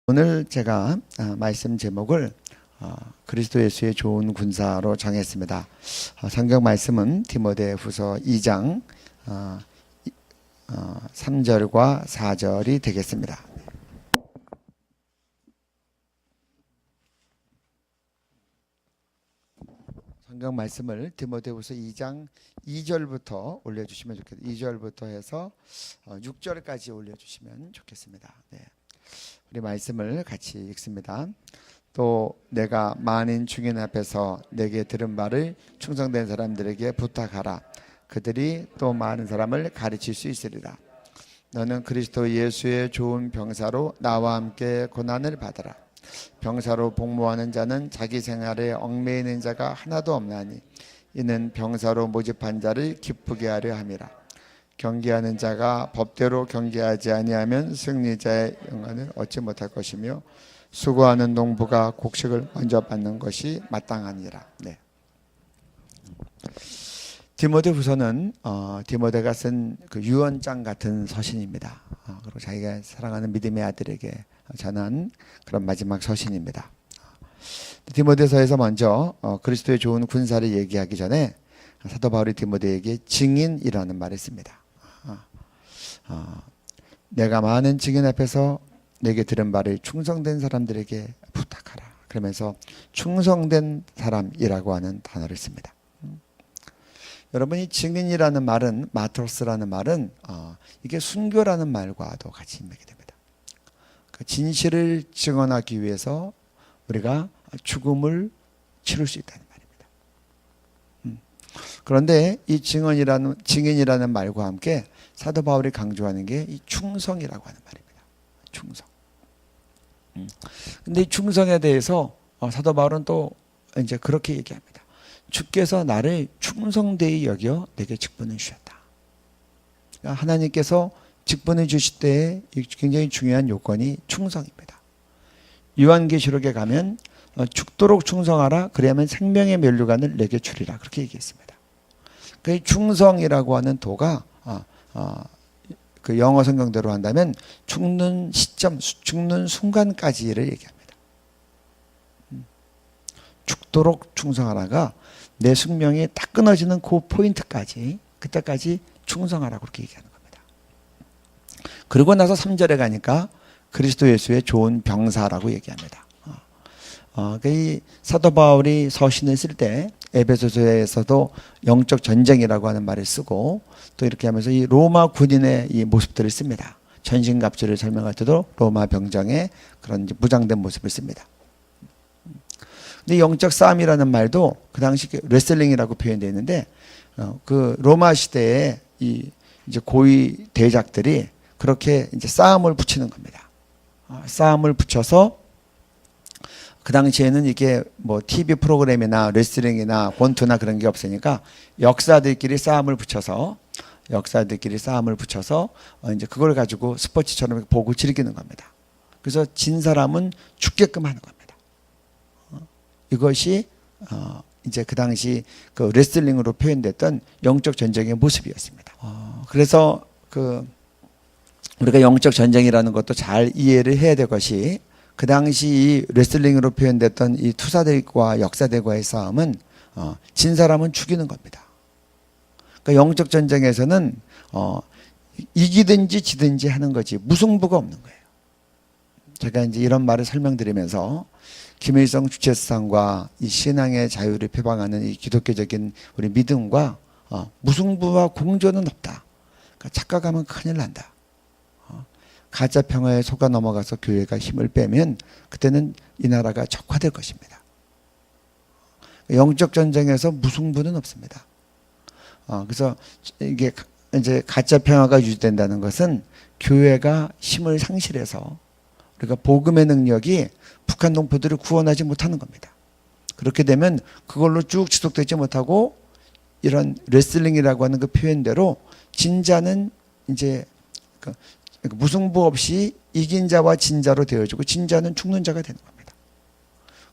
오늘 제가 말씀 제목을 그리스도 예수의 좋은 군사로 정했습니다. 성경 말씀은 디모데후서 2장 3절과 4절이 되겠습니다. 성경 말씀을 디모데후서 2장 2절부터 올려주시면 좋겠습니다. 2절부터 해서 6절까지 올려주시면 좋겠습니다. 네. 우리 말씀을 같이 읽습니다. 또 내가 많은 증인 앞에서 내게 들은 바를 충성된 사람들에게 부탁하라. 그들이 또 많은 사람을 가르칠 수 있으리라. 너는 그리스도 예수의 좋은 병사로 나와 함께 고난을 받으라. 병사로 복무하는 자는 자기 생활에 얽매이는 자가 하나도 없나니 이는 병사로 모집한 자를 기쁘게 하려 함이라. 경계하는 자가 법대로 경계하지 아니하면 승리자의 영광을 얻지 못할 것이며 수고하는 농부가 곡식을 먼저 받는 것이 마땅하니라. 네. 디모데후서는 디모데가 쓴 그 유언장 같은 서신입니다. 그리고 자기가 사랑하는 믿음의 아들에게 전한 그런 마지막 서신입니다. 디모데서에서 먼저 그리스도의 좋은 군사를 얘기하기 전에 사도 바울이 디모데에게 증인이라는 말을 씁니다. 내가 많은 증인 앞에서 내게 들은 바를 충성된 사람들에게 부탁하라. 그러면서 충성된 사람이라고 하는 단어를 씁니다. 여러분이 증인이라는 말은, 마트로스라는 말은 이게 순교라는 말과도 같이 인맥이 됩니다. 그 진실을 증언하기 위해서 우리가 죽음을 치를 수 있다는 말입니다. 그런데 이 증인이라는 말과 함께 사도 바울이 강조하는 게 이 충성이라고 하는 말입니다. 충성. 근데 이 충성에 대해서 사도 바울은 또 이제 그렇게 얘기합니다. 주께서 나를 충성되이 여겨 내게 직분을 주셨다. 그러니까 하나님께서 직분을 주실 때에 굉장히 중요한 요건이 충성입니다. 요한계시록에 가면 죽도록 충성하라. 그래야만 생명의 면류관을 내게 주리라. 그렇게 얘기했습니다. 그 충성이라고 하는 도가 그 영어 성경대로 한다면 죽는 시점, 죽는 순간까지를 얘기합니다. 죽도록 충성하라가 내 숙명이 딱 끊어지는 그 포인트까지, 그때까지 충성하라고 그렇게 얘기하는 겁니다. 그러고 나서 3절에 가니까 그리스도 예수의 좋은 병사라고 얘기합니다. 이 사도 바울이 서신을 쓸 때 에베소서에서도 영적 전쟁이라고 하는 말을 쓰고 또 이렇게 하면서 이 로마 군인의 이 모습들을 씁니다. 전신갑주를 설명할 때도 로마 병정의 그런 무장된 모습을 씁니다. 근데 영적 싸움이라는 말도 그 당시 레슬링이라고 표현되어 있는데 그 로마 시대에 이 이제 고위 대작들이 그렇게 이제 싸움을 붙이는 겁니다. 싸움을 붙여서 그 당시에는 이게 뭐 TV 프로그램이나 레슬링이나 권투나 그런 게 없으니까 역사들끼리 싸움을 붙여서 이제 그걸 가지고 스포츠처럼 보고 즐기는 겁니다. 그래서 진 사람은 죽게끔 하는 겁니다. 이것이 이제 그 당시 그 레슬링으로 표현됐던 영적 전쟁의 모습이었습니다. 그래서 그 우리가 영적 전쟁이라는 것도 잘 이해를 해야 될 것이 그 당시 이 레슬링으로 표현됐던 이 투사들과 역사들과의 싸움은 진 사람은 죽이는 겁니다. 그러니까 영적 전쟁에서는 이기든지 지든지 하는 거지 무승부가 없는 거예요. 제가 이제 이런 말을 설명드리면서 김일성 주체수상과 이 신앙의 자유를 표방하는 이 기독교적인 우리 믿음과 무승부와 공존은 없다. 그러니까 착각하면 큰일 난다. 가짜 평화에 속아 넘어가서 교회가 힘을 빼면 그때는 이 나라가 적화될 것입니다. 영적 전쟁에서 무승부는 없습니다. 그래서 이게 이제 가짜 평화가 유지된다는 것은 교회가 힘을 상실해서 우리가 복음의 능력이 북한 동포들을 구원하지 못하는 겁니다. 그렇게 되면 그걸로 쭉 지속되지 못하고 이런 레슬링이라고 하는 그 표현대로 진자는 이제 무승부 없이 이긴 자와 진 자로 되어지고 진 자는 죽는 자가 되는 겁니다.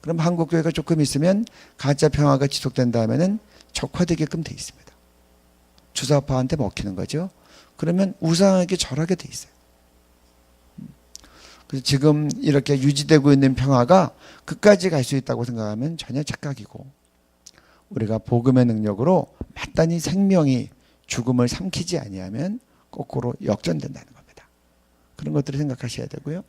그럼 한국 교회가 조금 있으면 가짜 평화가 지속된다면은 적화되게끔 돼 있습니다. 주사파한테 먹히는 거죠. 그러면 우상에게 절하게 돼 있어요. 그래서 지금 이렇게 유지되고 있는 평화가 끝까지 갈 수 있다고 생각하면 전혀 착각이고, 우리가 복음의 능력으로 마땅히 생명이 죽음을 삼키지 아니하면 거꾸로 역전된다는 겁니다. 그런 것들을 생각하셔야 되고요.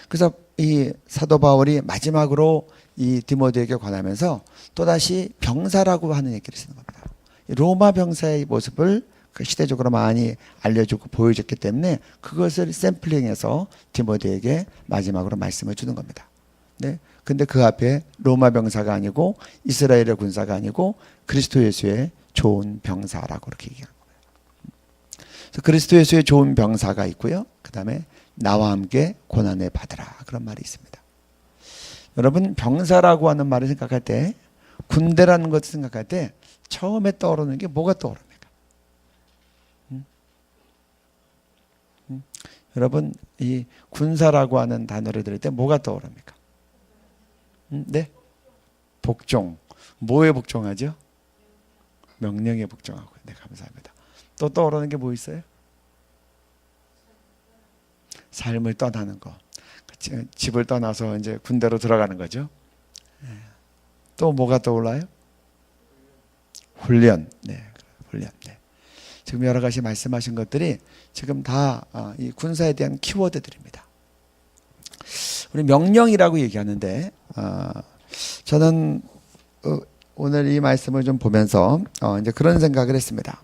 그래서 이 사도 바울이 마지막으로 이 디모데에게 관하면서 또다시 병사라고 하는 얘기를 쓰는 겁니다. 로마 병사의 모습을 그 시대적으로 많이 알려주고 보여줬기 때문에 그것을 샘플링해서 디모데에게 마지막으로 말씀을 주는 겁니다. 네. 근데 그 앞에 로마 병사가 아니고 이스라엘의 군사가 아니고 그리스도 예수의 좋은 병사라고 그렇게 얘기하는 거예요. 그래서 그리스도 예수의 좋은 병사가 있고요. 그 다음에 나와 함께 고난을 받으라, 그런 말이 있습니다. 여러분, 병사라고 하는 말을 생각할 때, 군대라는 것을 생각할 때 처음에 떠오르는 게 뭐가 떠오릅니까? 여러분, 이 군사라고 하는 단어를 들을 때 뭐가 떠오릅니까? 네? 복종. 뭐에 복종하죠? 명령에 복종하고. 네, 감사합니다. 또 떠오르는 게 뭐 있어요? 삶을 떠나는 거. 집을 떠나서 이제 군대로 들어가는 거죠. 또 뭐가 떠올라요? 훈련. 네, 훈련. 네. 지금 여러 가지 말씀하신 것들이 지금 다 이 군사에 대한 키워드들입니다. 우리 명령이라고 얘기하는데, 저는 오늘 이 말씀을 좀 보면서 이제 그런 생각을 했습니다.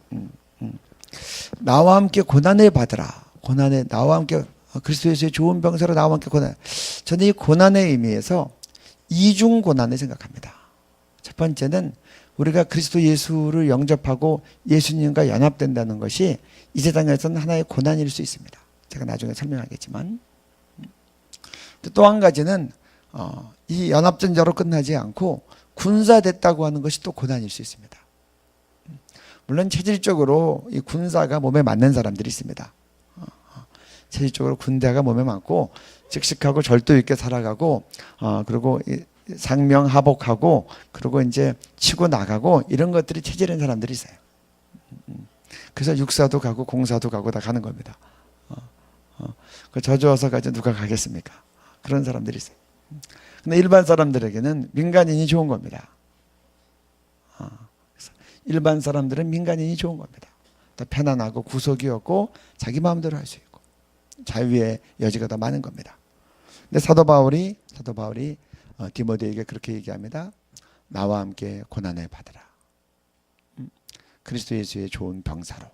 나와 함께 고난을 받으라. 고난에 나와 함께 그리스도 예수의 좋은 병사로 나와 함께 고난. 저는 이 고난의 의미에서 이중 고난을 생각합니다. 첫 번째는 우리가 그리스도 예수를 영접하고 예수님과 연합된다는 것이 이 세상에서는 하나의 고난일 수 있습니다. 제가 나중에 설명하겠지만, 또 한 가지는 이 연합전자로 끝나지 않고 군사됐다고 하는 것이 또 고난일 수 있습니다. 물론 체질적으로 이 군사가 몸에 맞는 사람들이 있습니다. 체질적으로 군대가 몸에 맞고 씩씩하고 절도 있게 살아가고, 그리고 상명하복하고, 그리고 이제 치고 나가고, 이런 것들이 체질인 사람들이 있어요. 그래서 육사도 가고 공사도 가고 다 가는 겁니다. 그 저주어서 가지 누가 가겠습니까? 그런 사람들이 있어요. 근데 일반 사람들에게는 민간인이 좋은 겁니다. 일반 사람들은 민간인이 좋은 겁니다. 더 편안하고 구속이 없고 자기 마음대로 할 수 있고 자유의 여지가 더 많은 겁니다. 근데 사도 바울이 디모데에게 그렇게 얘기합니다. 나와 함께 고난을 받으라. 그리스도 예수의 좋은 병사로.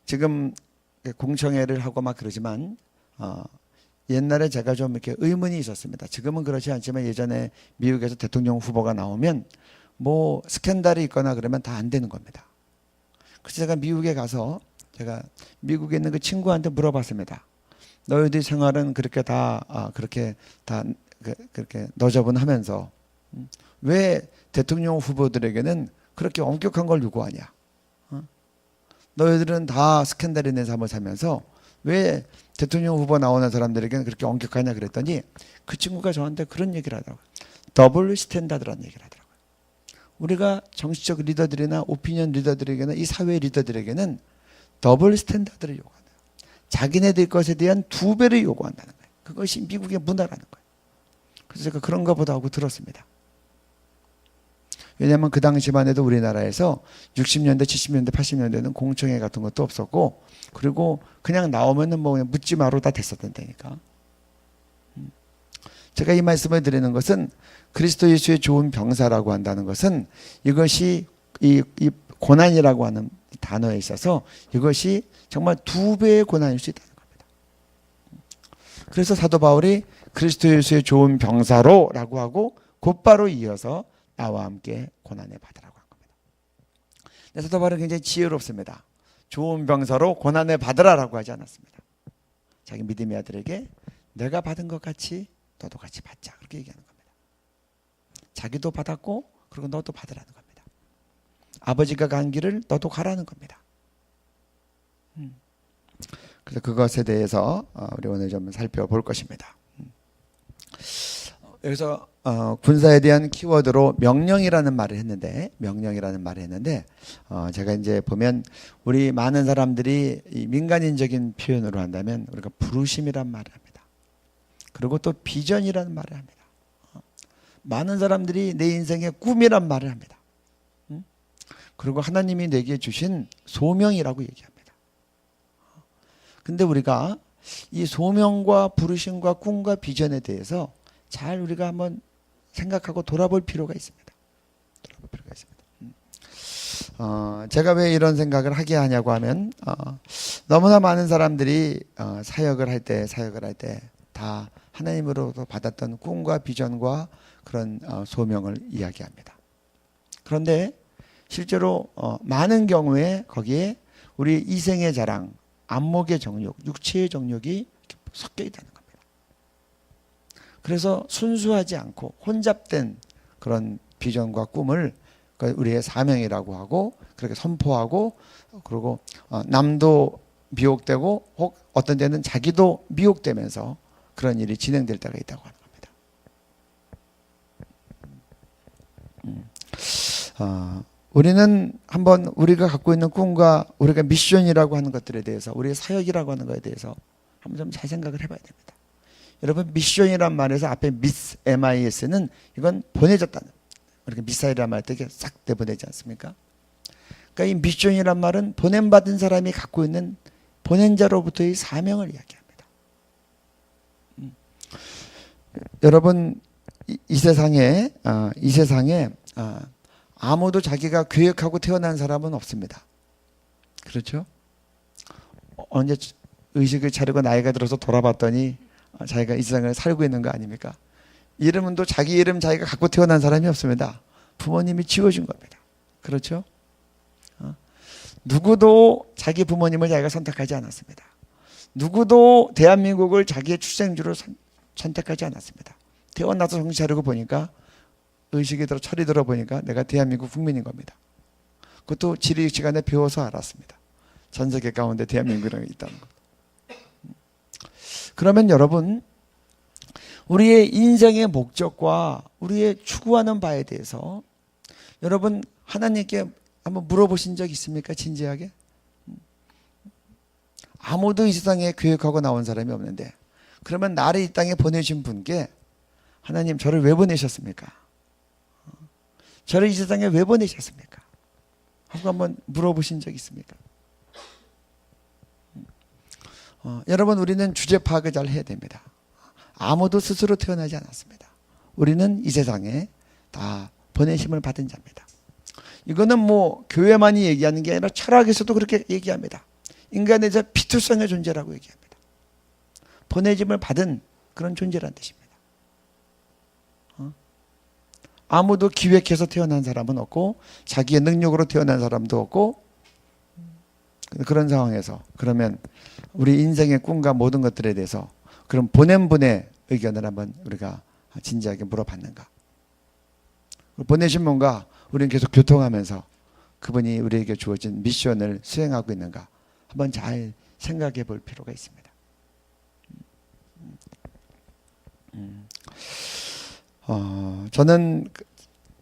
지금 공청회를 하고 막 그러지만 옛날에 제가 좀 이렇게 의문이 있었습니다. 지금은 그렇지 않지만 예전에 미국에서 대통령 후보가 나오면 뭐 스캔들이 있거나 그러면 다 안 되는 겁니다. 그래서 제가 미국에 가서 제가 미국에 있는 그 친구한테 물어봤습니다. 너희들 생활은 그렇게 그렇게 너저분하면서 왜 대통령 후보들에게는 그렇게 엄격한 걸 요구하냐? 너희들은 다 스캔들이 있는 삶을 살면서 왜 대통령 후보 나오는 사람들에게는 그렇게 엄격하냐 그랬더니 그 친구가 저한테 그런 얘기를 하더라고요. 더블 스탠다드라는 얘기를 하더라고요. 우리가 정치적 리더들이나 오피니언 리더들에게는, 이 사회 리더들에게는 더블 스탠다드를 요구한다. 자기네들 것에 대한 2배를 요구한다는 거예요. 그것이 미국의 문화라는 거예요. 그래서 제가 그런가 보다 하고 들었습니다. 왜냐하면 그 당시만 해도 우리나라에서 60년대, 70년대, 80년대는 공청회 같은 것도 없었고, 그리고 그냥 나오면은 뭐 그냥 묻지 마로 다 됐었다니까. 제가 이 말씀을 드리는 것은 그리스도 예수의 좋은 병사라고 한다는 것은 이것이 이 고난이라고 하는 단어에 있어서 이것이 정말 2배의 고난일 수 있다는 겁니다. 그래서 사도 바울이 그리스도 예수의 좋은 병사로라고 하고 곧바로 이어서 나와 함께 고난을 받으라고 한 겁니다. 근데 사도 바울은 굉장히 지혜롭습니다. 좋은 병사로 고난을 받으라라고 하지 않았습니다. 자기 믿음의 아들에게 내가 받은 것 같이 너도 같이 받자, 그렇게 얘기하는 겁니다. 자기도 받았고 그리고 너도 받으라는 겁니다. 아버지가 간 길을 너도 가라는 겁니다. 그래서 그것에 대해서 우리 오늘 좀 살펴볼 것입니다. 여기서 군사에 대한 키워드로 명령이라는 말을 했는데 제가 이제 보면 우리 많은 사람들이 이 민간인적인 표현으로 한다면 우리가 부르심이란 말을 합니다. 그리고 또 비전이라는 말을 합니다. 많은 사람들이 내 인생의 꿈이란 말을 합니다. 그리고 하나님이 내게 주신 소명이라고 얘기합니다. 근데 우리가 이 소명과 부르심과 꿈과 비전에 대해서 잘 우리가 한번 생각하고 돌아볼 필요가 있습니다. 제가 왜 이런 생각을 하게 하냐고 하면 너무나 많은 사람들이 사역을 할 때 다 하나님으로부터 받았던 꿈과 비전과 그런 소명을 이야기합니다. 그런데 실제로 많은 경우에 거기에 우리 이생의 자랑, 안목의 정욕, 육체의 정욕이 섞여 있다는 겁니다. 그래서 순수하지 않고 혼잡된 그런 비전과 꿈을 우리의 사명이라고 하고 그렇게 선포하고 그리고 남도 미혹되고 혹 어떤 데는 자기도 미혹되면서 그런 일이 진행될 때가 있다고 하는 겁니다. 우리는 한번 우리가 갖고 있는 꿈과 우리가 미션이라고 하는 것들에 대해서 우리의 사역이라고 하는 것에 대해서 한번 좀 잘 생각을 해봐야 됩니다. 여러분 미션이란 말에서 앞에 미스 MIS는 이건 보내졌다는 우리가 미사일이란 말 때 싹 내보내지 않습니까? 그러니까 이 미션이란 말은 보냄받은 사람이 갖고 있는 보낸 자로부터의 사명을 이야기합니다. 여러분 이 세상에 아무도 자기가 계획하고 태어난 사람은 없습니다. 그렇죠? 언제 의식을 차리고 나이가 들어서 돌아봤더니 자기가 이 세상을 살고 있는 거 아닙니까? 이름은 또 자기 이름 자기가 갖고 태어난 사람이 없습니다. 부모님이 지어준 겁니다. 그렇죠? 누구도 자기 부모님을 자기가 선택하지 않았습니다. 누구도 대한민국을 자기의 출생주로 선택하지 않았습니다. 태어나서 정신 차리고 보니까 의식이 들어 철이 들어 보니까 내가 대한민국 국민인 겁니다. 그것도 지리 시간에 배워서 알았습니다. 전 세계 가운데 대한민국이라는 게 있다는 것. 그러면 여러분 우리의 인생의 목적과 우리의 추구하는 바에 대해서 여러분 하나님께 한번 물어보신 적 있습니까? 진지하게? 아무도 이 세상에 계획하고 나온 사람이 없는데 그러면 나를 이 땅에 보내신 분께 하나님 저를 왜 보내셨습니까? 저를 이 세상에 왜 보내셨습니까? 하고 한번 물어보신 적 있습니까? 여러분 우리는 주제 파악을 잘 해야 됩니다. 아무도 스스로 태어나지 않았습니다. 우리는 이 세상에 다 보내심을 받은 자입니다. 이거는 뭐 교회만이 얘기하는 게 아니라 철학에서도 그렇게 얘기합니다. 인간에 대해서 피투성의 존재라고 얘기합니다. 보내짐을 받은 그런 존재라는 뜻입니다. 아무도 기획해서 태어난 사람은 없고 자기의 능력으로 태어난 사람도 없고 그런 상황에서 그러면 우리 인생의 꿈과 모든 것들에 대해서 그럼 보낸 분의 의견을 한번 우리가 진지하게 물어봤는가? 보내신 분과 우리는 계속 교통하면서 그분이 우리에게 주어진 미션을 수행하고 있는가? 한번 잘 생각해 볼 필요가 있습니다. 저는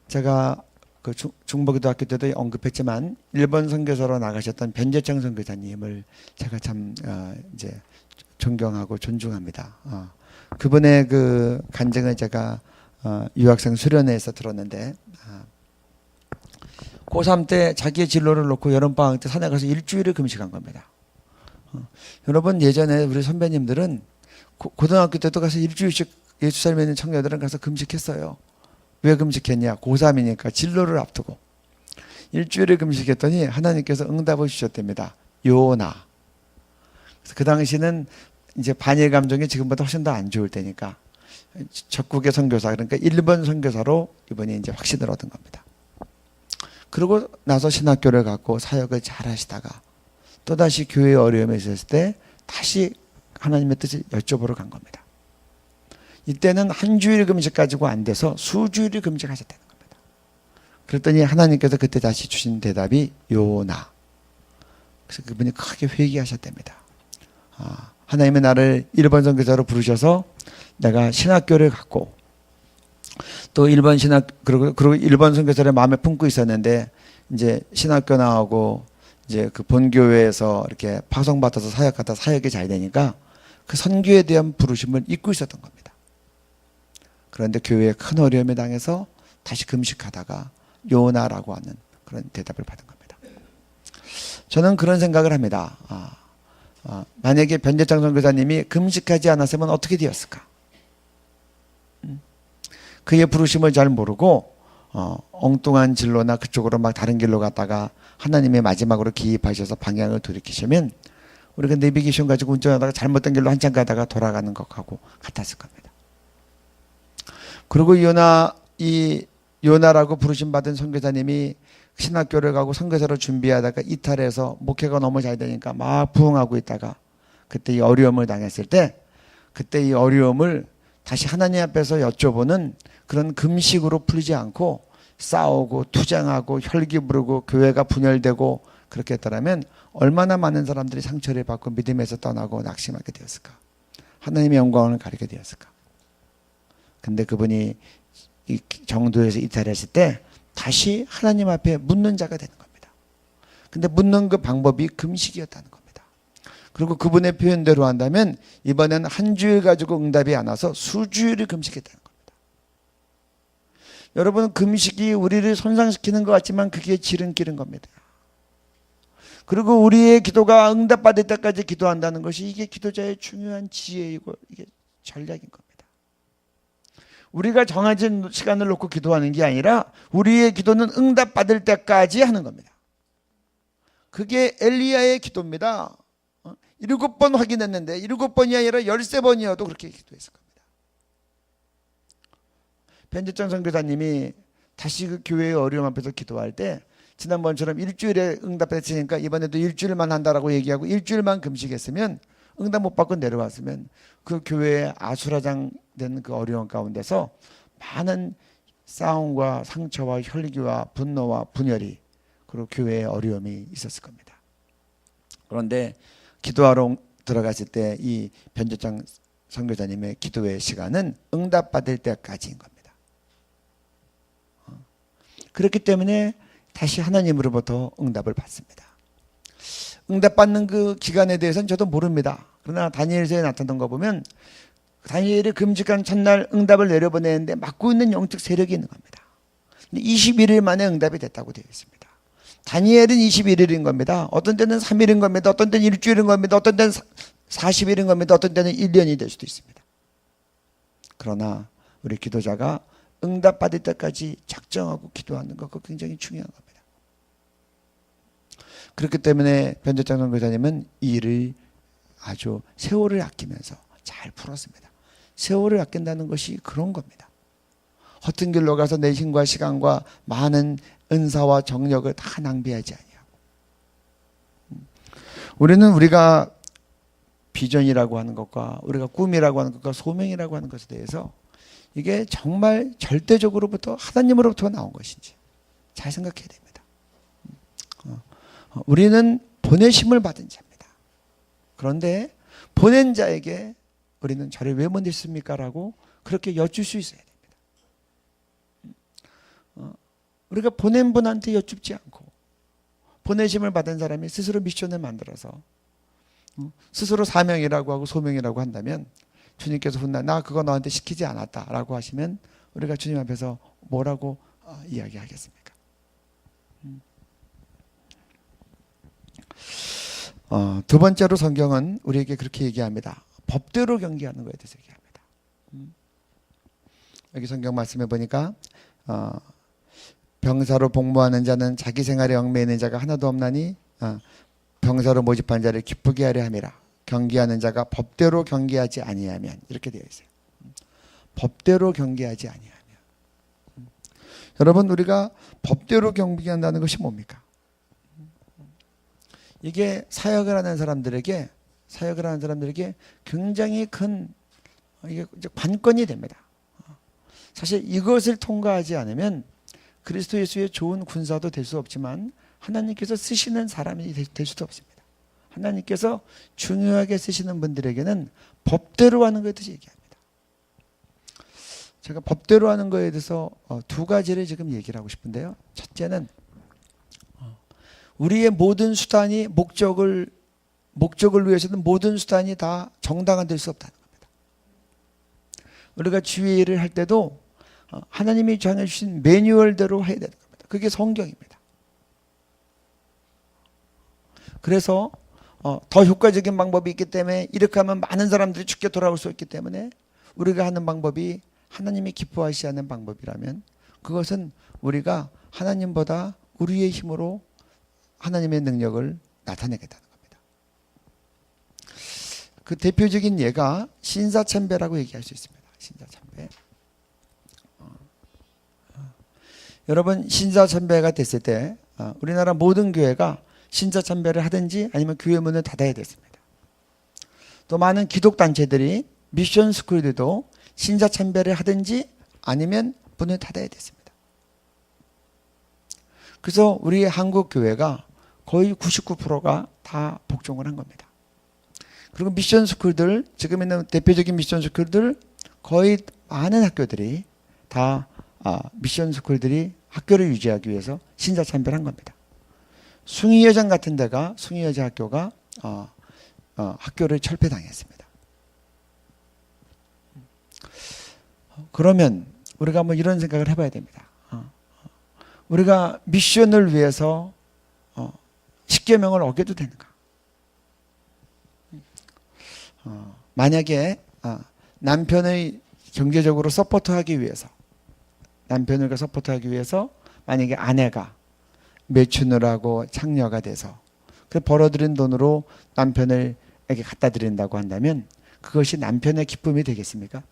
제가 그 중보기도학교 때도 언급했지만 일본 선교사로 나가셨던 변재창 선교사님을 제가 참 이제 존경하고 존중합니다. 그분의 그 간증을 제가 유학생 수련회에서 들었는데 고3 때 자기의 진로를 놓고 여름방학 때 산에 가서 일주일을 금식한 겁니다. 여러분 예전에 우리 선배님들은 고등학교 때도 가서 일주일씩 예수 삶에 있는 청년들은 가서 금식했어요. 왜 금식했냐? 고3이니까 진로를 앞두고 일주일을 금식했더니 하나님께서 응답을 주셨답니다. 요나. 그래서 그 당시는 이제 반일 감정이 지금보다 훨씬 더 안 좋을 때니까 적국의 선교사 그러니까 일본 선교사로 이번에 이제 확신을 얻은 겁니다. 그러고 나서 신학교를 갖고 사역을 잘 하시다가 또다시 교회에 어려움이 있었을 때 다시 하나님의 뜻을 여쭤보러 간 겁니다. 이때는 한 주일 금식 가지고 안 돼서 수주일을 금식하셨다는 겁니다. 그랬더니 하나님께서 그때 다시 주신 대답이 요나. 그래서 그분이 크게 회개하셨답니다. 하나님의 나를 일본 선교사로 부르셔서 내가 신학교를 갖고 또 일본 신학 그리고 일본 선교사를 마음에 품고 있었는데 이제 신학교 나오고 이제 그 본교회에서 이렇게 파송받아서 사역하다 사역이 잘 되니까 그 선교에 대한 부르심을 잊고 있었던 겁니다. 그런데 교회에 큰 어려움에 당해서 다시 금식하다가 요나라고 하는 그런 대답을 받은 겁니다. 저는 그런 생각을 합니다. 만약에 변재창 선교사님이 금식하지 않았으면 어떻게 되었을까? 그의 부르심을 잘 모르고 엉뚱한 진로나 그쪽으로 막 다른 길로 갔다가 하나님의 마지막으로 기입하셔서 방향을 돌이키시면 우리가 내비게이션 가지고 운전하다가 잘못된 길로 한참 가다가 돌아가는 것하고 같았을 겁니다. 그리고 요나라고 부르심 받은 선교사님이 신학교를 가고 선교사로 준비하다가 이탈해서 목회가 너무 잘 되니까 막 부흥하고 있다가 그때 이 어려움을 당했을 때 그때 이 어려움을 다시 하나님 앞에서 여쭤보는 그런 금식으로 풀지 않고 싸우고 투쟁하고 혈기 부르고 교회가 분열되고 그렇게 했더라면 얼마나 많은 사람들이 상처를 받고 믿음에서 떠나고 낙심하게 되었을까? 하나님의 영광을 가리게 되었을까? 근데 그분이 이 정도에서 이탈했을 때 다시 하나님 앞에 묻는 자가 되는 겁니다. 근데 묻는 그 방법이 금식이었다는 겁니다. 그리고 그분의 표현대로 한다면 이번엔 한 주일 가지고 응답이 안 와서 수주일을 금식했다는 겁니다. 여러분, 금식이 우리를 손상시키는 것 같지만 그게 지름길인 겁니다. 그리고 우리의 기도가 응답받을 때까지 기도한다는 것이 이게 기도자의 중요한 지혜이고 이게 전략인 겁니다. 우리가 정해진 시간을 놓고 기도하는 게 아니라 우리의 기도는 응답받을 때까지 하는 겁니다. 그게 엘리야의 기도입니다. 7번 확인했는데 7번이 아니라 13번이어도 그렇게 기도했을 겁니다. 변재창 선교사님이 다시 그 교회의 어려움 앞에서 기도할 때 지난번처럼 일주일에 응답했으니까 이번에도 일주일만 한다라고 얘기하고 일주일만 금식했으면 응답 못 받고 내려왔으면 그 교회의 아수라장된 그 어려움 가운데서 많은 싸움과 상처와 혈기와 분노와 분열이 그리고 교회의 어려움이 있었을 겁니다. 그런데 기도하러 들어갔을 때 이 변재창 선교사님의 기도의 시간은 응답받을 때까지인 겁니다. 그렇기 때문에 다시 하나님으로부터 응답을 받습니다. 응답받는 그 기간에 대해서는 저도 모릅니다. 그러나 다니엘서에 나타난 거 보면 다니엘이 금식한 첫날 응답을 내려보내는데 막고 있는 영적 세력이 있는 겁니다. 21일 만에 응답이 됐다고 되어 있습니다. 다니엘은 21일인 겁니다. 어떤 때는 3일인 겁니다. 어떤 때는 일주일인 겁니다. 어떤 때는 40일인 겁니다. 어떤 때는 1년이 될 수도 있습니다. 그러나 우리 기도자가 응답받을 때까지 작정하고 기도하는 것 굉장히 중요한 겁니다. 그렇기 때문에 변재창 선교사님은 이 일을 아주 세월을 아끼면서 잘 풀었습니다. 세월을 아낀다는 것이 그런 겁니다. 허튼 길로 가서 내 힘과 시간과 많은 은사와 정력을 다 낭비하지 아니하고 우리는 우리가 비전이라고 하는 것과 우리가 꿈이라고 하는 것과 소명이라고 하는 것에 대해서 이게 정말 절대적으로부터 하나님으로부터 나온 것인지 잘 생각해야 됩니다. 우리는 보내심을 받은 자입니다. 그런데 보낸 자에게 우리는 저를 왜 보냈습니까? 라고 그렇게 여쭐 수 있어야 됩니다. 우리가 보낸 분한테 여쭙지 않고 보내심을 받은 사람이 스스로 미션을 만들어서 스스로 사명이라고 하고 소명이라고 한다면 주님께서 훗날 나 그거 너한테 시키지 않았다라고 하시면 우리가 주님 앞에서 뭐라고 이야기하겠습니까? 두 번째로 성경은 우리에게 그렇게 얘기합니다. 법대로 경계하는 것에 대해서 얘기합니다. 여기 성경 말씀해 보니까 병사로 복무하는 자는 자기 생활에 얽매이는 자가 하나도 없나니 병사로 모집한 자를 기쁘게 하려 함이라. 경계하는 자가 법대로 경계하지 아니하면 이렇게 되어 있어요. 법대로 경계하지 아니하면. 여러분 우리가 법대로 경계한다는 것이 뭡니까? 이게 사역을 하는 사람들에게 굉장히 큰 이게 관건이 됩니다. 사실 이것을 통과하지 않으면 그리스도 예수의 좋은 군사도 될 수 없지만 하나님께서 쓰시는 사람이 될 수도 없습니다. 하나님께서 중요하게 쓰시는 분들에게는 법대로 하는 것에 대해서 얘기합니다. 제가 법대로 하는 거에 대해서 두 가지를 지금 얘기를 하고 싶은데요. 첫째는 우리의 모든 수단이 목적을 위해서는 모든 수단이 다 정당화될 수 없다는 겁니다. 우리가 주의를 할 때도 하나님이 정해주신 매뉴얼대로 해야 되는 겁니다. 그게 성경입니다. 그래서 더 효과적인 방법이 있기 때문에 이렇게 하면 많은 사람들이 죽게 돌아올 수 있기 때문에 우리가 하는 방법이 하나님이 기뻐하시지 않는 방법이라면 그것은 우리가 하나님보다 우리의 힘으로 하나님의 능력을 나타내겠다는 겁니다. 그 대표적인 예가 신사참배라고 얘기할 수 있습니다. 신사참배. 여러분, 신사참배가 됐을 때 우리나라 모든 교회가 신사참배를 하든지 아니면 교회 문을 닫아야 됐습니다. 또 많은 기독단체들이 미션 스쿨들도 신사참배를 하든지 아니면 문을 닫아야 됐습니다. 그래서 우리 한국 교회가 거의 99%가 다 복종을 한 겁니다. 그리고 미션 스쿨들, 지금 있는 대표적인 미션 스쿨들 거의 많은 학교들이 다 미션 스쿨들이 학교를 유지하기 위해서 신사참배를 한 겁니다. 숭의여장 같은 데가 숭의여자 학교가 학교를 철폐당했습니다. 그러면 우리가 한번 이런 생각을 해봐야 됩니다. 우리가 미션을 위해서 십계명을 어겨도 되는가? 만약에 남편의 경제적으로 서포트하기 위해서 남편을 서포트하기 위해서 만약에 아내가 매춘을 창녀가 돼서 그 벌어들인 돈으로 남편에게 갖다 드린다고 한다면 그것이 남편의 기쁨이 되겠습니까?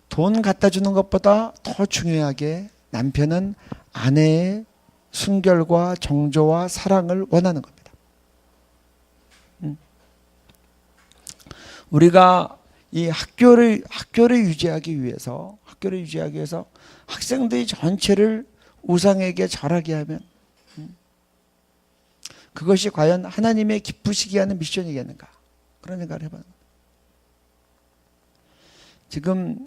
돈 갖다 주는 것보다 더 중요하게 남편은 아내의 순결과 정조와 사랑을 원하는 겁니다. 우리가 이 학교를 유지하기 위해서 학생들이 전체를 우상에게 절하게 하면 그것이 과연 하나님의 기쁘시게 하는 미션이겠는가? 그런 생각을 해봐요. 지금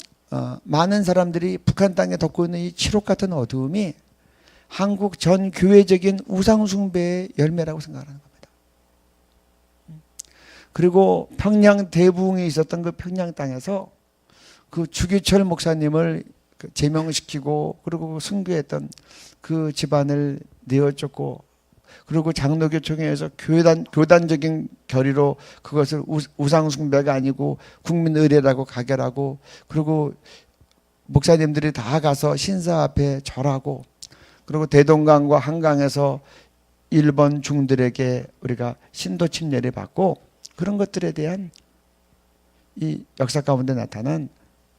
많은 사람들이 북한 땅에 덮고 있는 이 칠흑 같은 어두움이 한국 전 교회적인 우상 숭배의 열매라고 생각하는 겁니다. 그리고 평양 대부흥이 있었던 그 평양 땅에서 그 주기철 목사님을 제명시키고 그리고 순교했던 그 집안을 내어쫓고 그리고 장로교총회에서 교단적인 결의로 그것을 우상숭배가 아니고 국민의례라고 가결하고 그리고 목사님들이 다 가서 신사 앞에 절하고 그리고 대동강과 한강에서 일본 중들에게 우리가 신도 침례를 받고 그런 것들에 대한 이 역사 가운데 나타난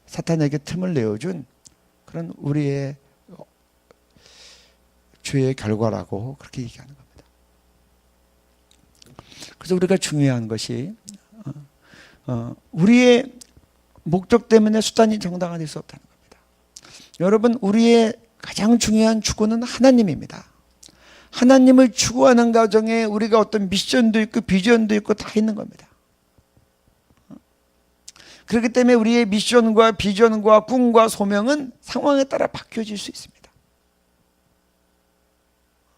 사탄에게 틈을 내어준 그런 우리의 죄의 결과라고 그렇게 얘기하는 겁니다. 그래서 우리가 중요한 것이 우리의 목적 때문에 수단이 정당화될 수 없다는 겁니다. 여러분, 우리의 가장 중요한 추구는 하나님입니다. 하나님을 추구하는 과정에 우리가 어떤 미션도 있고 비전도 있고 다 있는 겁니다. 그렇기 때문에 우리의 미션과 비전과 꿈과 소명은 상황에 따라 바뀌어질 수 있습니다.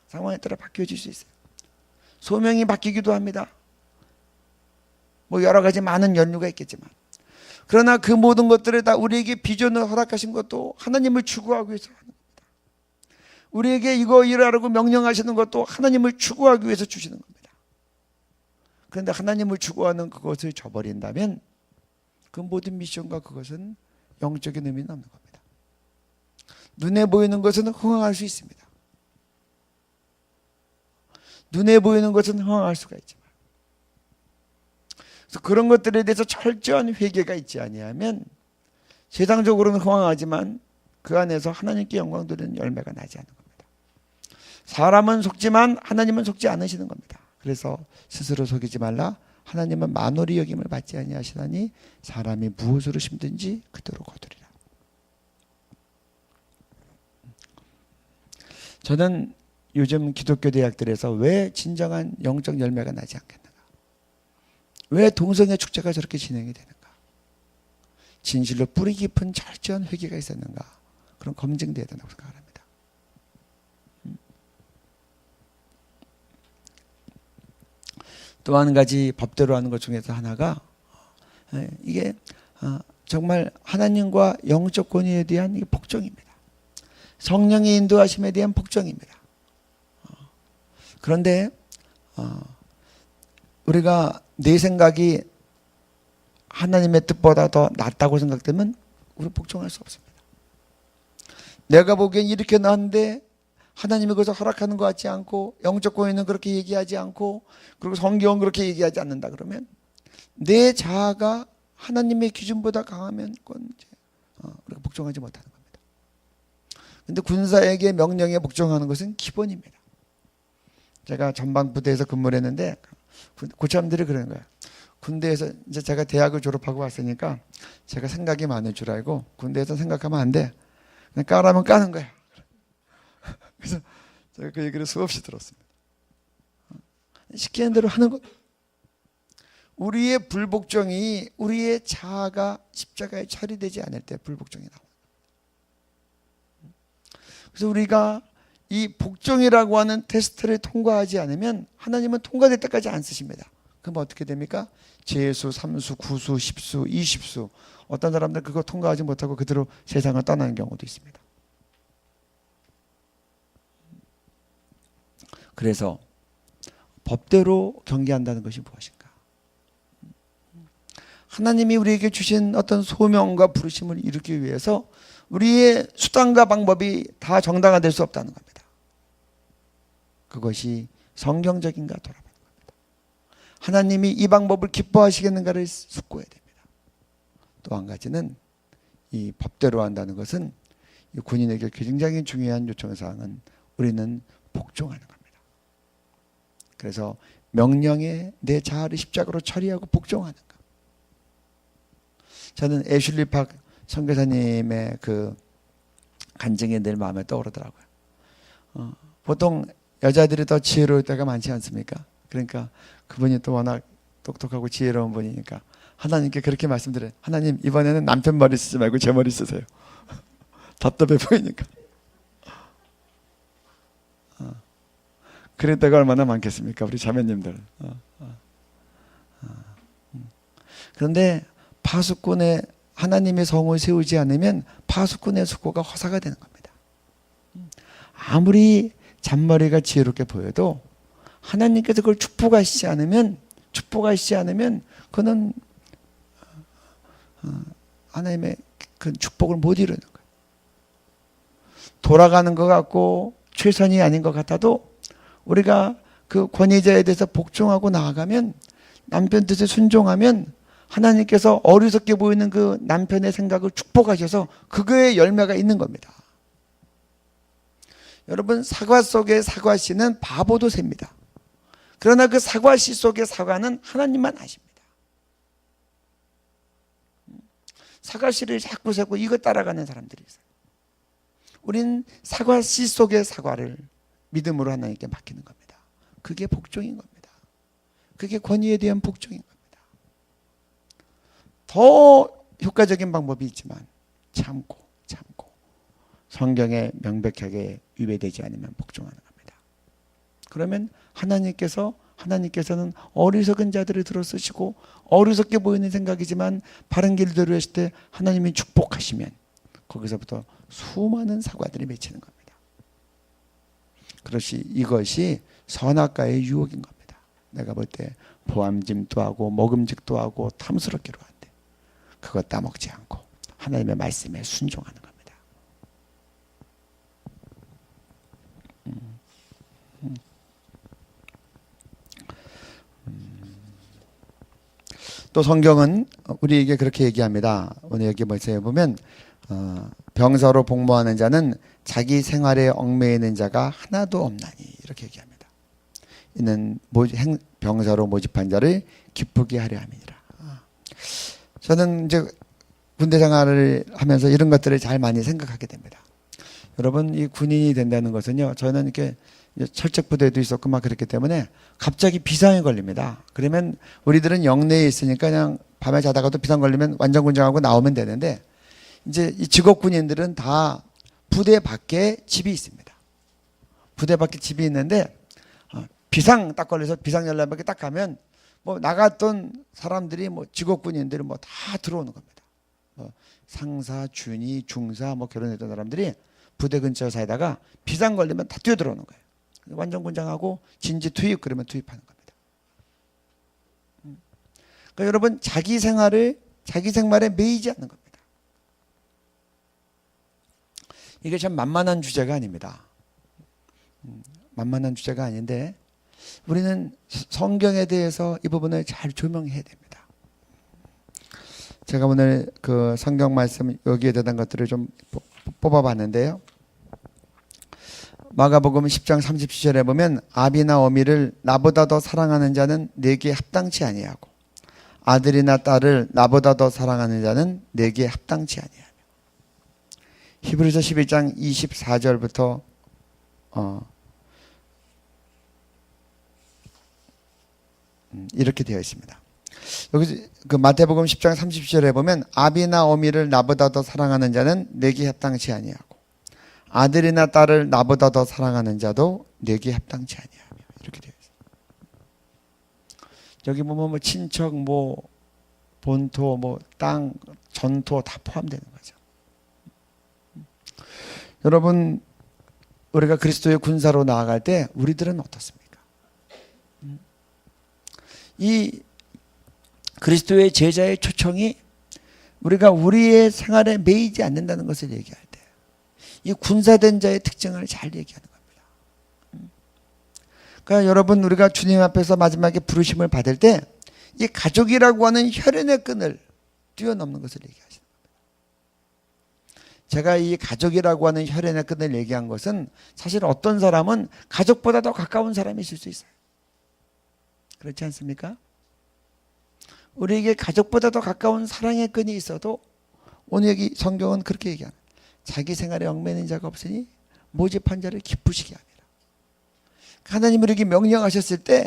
상황에 따라 바뀌어질 수 있어요. 소명이 바뀌기도 합니다. 뭐 여러 가지 많은 연유가 있겠지만 그러나 그 모든 것들을 다 우리에게 비전을 허락하신 것도 하나님을 추구하기 위해서 하는 겁니다. 우리에게 이거 일하라고 명령하시는 것도 하나님을 추구하기 위해서 주시는 겁니다. 그런데 하나님을 추구하는 그것을 저버린다면 그 모든 미션과 그것은 영적인 의미는 없는 겁니다. 눈에 보이는 것은 흥황할 수 있습니다. 눈에 보이는 것은 흥황할 수가 있지만 그래서 그런 것들에 대해서 철저한 회개가 있지 아니하면 세상적으로는 흥황하지만 그 안에서 하나님께 영광 돌리는 열매가 나지 않는 겁니다. 사람은 속지만 하나님은 속지 않으시는 겁니다. 그래서 스스로 속이지 말라. 하나님은 만월의 여김을 받지 아니하시나니 사람이 무엇으로 심든지 그대로 거두리라. 저는 요즘 기독교 대학들에서 왜 진정한 영적 열매가 나지 않겠는가? 왜 동성애 축제가 저렇게 진행이 되는가? 진실로 뿌리 깊은 철저한 회개가 있었는가, 그런 검증돼야 된다고 생각합니다. 또 한 가지 법대로 하는 것 중에서 하나가 이게 정말 하나님과 영적 권위에 대한 복종입니다. 성령의 인도하심에 대한 복종입니다. 그런데 우리가 내 생각이 하나님의 뜻보다 더 낫다고 생각되면 우리 복종할 수 없습니다. 내가 보기엔 이렇게 나은데 하나님이 그것을 허락하는 것 같지 않고, 영적 권위는 그렇게 얘기하지 않고, 그리고 성경은 그렇게 얘기하지 않는다 그러면 내 자아가 하나님의 기준보다 강하면 그건 이제 우리가 복종하지 못하는 겁니다. 그런데 군사에게 명령에 복종하는 것은 기본입니다. 제가 전방부대에서 근무를 했는데 고참들이 그러는 거예요. 군대에서 이제 제가 대학을 졸업하고 왔으니까 제가 생각이 많을 줄 알고 군대에서 생각하면 안 돼. 그냥 까라면 까는 거야. 그래서 제가 그 얘기를 수없이 들었습니다. 시키는 대로 하는 것. 우리의 불복종이, 우리의 자아가 십자가에 처리되지 않을 때 불복종이 나옵니다. 그래서 우리가 이 복종이라고 하는 테스트를 통과하지 않으면 하나님은 통과될 때까지 안 쓰십니다. 그럼 어떻게 됩니까? 재수, 삼수, 구수, 십수, 이십수. 어떤 사람들 그거 통과하지 못하고 그대로 세상을 떠나는 경우도 있습니다. 그래서 법대로 경계한다는 것이 무엇인가? 하나님이 우리에게 주신 어떤 소명과 부르심을 이루기 위해서 우리의 수단과 방법이 다 정당화될 수 없다는 겁니다. 그것이 성경적인가 돌아보는 겁니다. 하나님이 이 방법을 기뻐하시겠는가를 숙고해야 됩니다. 또 한 가지는 이 법대로 한다는 것은 이 군인에게 굉장히 중요한 요청사항은 우리는 복종하는 겁니다. 그래서 명령에 내 자아를 십자가로 처리하고 복종하는 것. 저는 애슐리 박 선교사님의 그 간증이 늘 마음에 떠오르더라고요. 보통 여자들이 더 지혜로울 때가 많지 않습니까? 그러니까 그분이 또 워낙 똑똑하고 지혜로운 분이니까 하나님께 그렇게 말씀드려요. 하나님, 이번에는 남편 머리 쓰지 말고 제 머리 쓰세요. 답답해 보이니까. 그럴 때가 얼마나 많겠습니까? 우리 자매님들. 그런데 파수꾼의 하나님의 성을 세우지 않으면 파수꾼의 수고가 허사가 되는 겁니다. 아무리 잔머리가 지혜롭게 보여도 하나님께서 그걸 축복하시지 않으면 그는 하나님의 그 축복을 못 이루는 거예요. 돌아가는 것 같고 최선이 아닌 것 같아도 우리가 그 권위자에 대해서 복종하고 나아가면, 남편 뜻에 순종하면 하나님께서 어리석게 보이는 그 남편의 생각을 축복하셔서 그거에 열매가 있는 겁니다. 여러분, 사과 속의 사과씨는 바보도 셉니다. 그러나 그 사과씨 속의 사과는 하나님만 아십니다. 사과씨를 자꾸 세고 이거 따라가는 사람들이 있어요. 우린 사과씨 속의 사과를 믿음으로 하나님께 맡기는 겁니다. 그게 복종인 겁니다. 그게 권위에 대한 복종인 겁니다. 더 효과적인 방법이 있지만 참고 성경에 명백하게 위배되지 않으면 복종하는 겁니다. 그러면 하나님께서는 어리석은 자들을 들어쓰시고 어리석게 보이는 생각이지만 바른 길대로 했을 때 하나님이 축복하시면 거기서부터 수많은 사과들이 맺히는 겁니다. 이것이 선악과의 유혹인 겁니다. 내가 볼 때 보암짐도 하고 먹음직도 하고 탐스럽기로 한데 그거 따먹지 않고 하나님의 말씀에 순종하는 겁니다. 또 성경은 우리에게 그렇게 얘기합니다. 오늘 여기 말씀해 보면 병사로 복무하는 자는 자기 생활에 얽매이는 자가 하나도 없나니, 이렇게 얘기합니다. 이는 병사로 모집한 자를 기쁘게 하려 함이니라. 저는 이제 군대 생활을 하면서 이런 것들을 잘 많이 생각하게 됩니다. 여러분, 이 군인이 된다는 것은요, 저는 이렇게 철책부대도 있었고 막 그랬기 때문에 갑자기 비상이 걸립니다. 그러면 우리들은 영내에 있으니까 그냥 밤에 자다가도 비상 걸리면 완전 군장하고 나오면 되는데, 이제 이 직업 군인들은 다 부대 밖에 집이 있습니다. 부대 밖에 집이 있는데 비상 딱 걸려서 비상 연락밖에 딱 가면 뭐 나갔던 사람들이 뭐 직업 군인들이 뭐 다 들어오는 겁니다. 뭐 상사, 준이, 중사 뭐 결혼했던 사람들이 부대 근처 사이다가 비상 걸리면 다 뛰어 들어오는 거예요. 완전 군장하고 진지 투입 그러면 투입하는 겁니다. 그러니까 여러분 자기 생활에 매이지 않는 겁니다. 이게 참 만만한 주제가 아닙니다. 만만한 주제가 아닌데 우리는 성경에 대해서 이 부분을 잘 조명해야 됩니다. 제가 오늘 그 성경 말씀 여기에 대한 것들을 좀 뽑아봤는데요. 마가복음 10장 37절에 보면 아비나 어미를 나보다 더 사랑하는 자는 내게 합당치 아니하고 아들이나 딸을 나보다 더 사랑하는 자는 내게 합당치 아니하며. 히브리서 11장 24절부터 이렇게 되어 있습니다. 여기 그 마태복음 10장 30절에 보면 아비나 어미를 나보다 더 사랑하는 자는 내게 합당치 아니하고 아들이나 딸을 나보다 더 사랑하는 자도 내게 합당치 아니하며. 이렇게 되어 있습니다. 여기 보면 뭐 친척, 뭐 본토, 뭐 땅, 전토 다 포함되는 거죠. 여러분 우리가 그리스도의 군사로 나아갈 때 우리들은 어떻습니까? 이 그리스도의 제자의 초청이 우리가 우리의 생활에 매이지 않는다는 것을 얘기할 때 이 군사된 자의 특징을 잘 얘기하는 겁니다. 그러니까 여러분 우리가 주님 앞에서 마지막에 부르심을 받을 때 이 가족이라고 하는 혈연의 끈을 뛰어넘는 것을 얘기하시는 겁니다. 제가 이 가족이라고 하는 혈연의 끈을 얘기한 것은 사실 어떤 사람은 가족보다 더 가까운 사람이 있을 수 있어요. 그렇지 않습니까? 우리에게 가족보다 더 가까운 사랑의 끈이 있어도 오늘 여기 성경은 그렇게 얘기하는 자기 생활에 얽매이는 자가 없으니 모집한 자를 기쁘시게 하니라. 하나님 우리에게 명령하셨을 때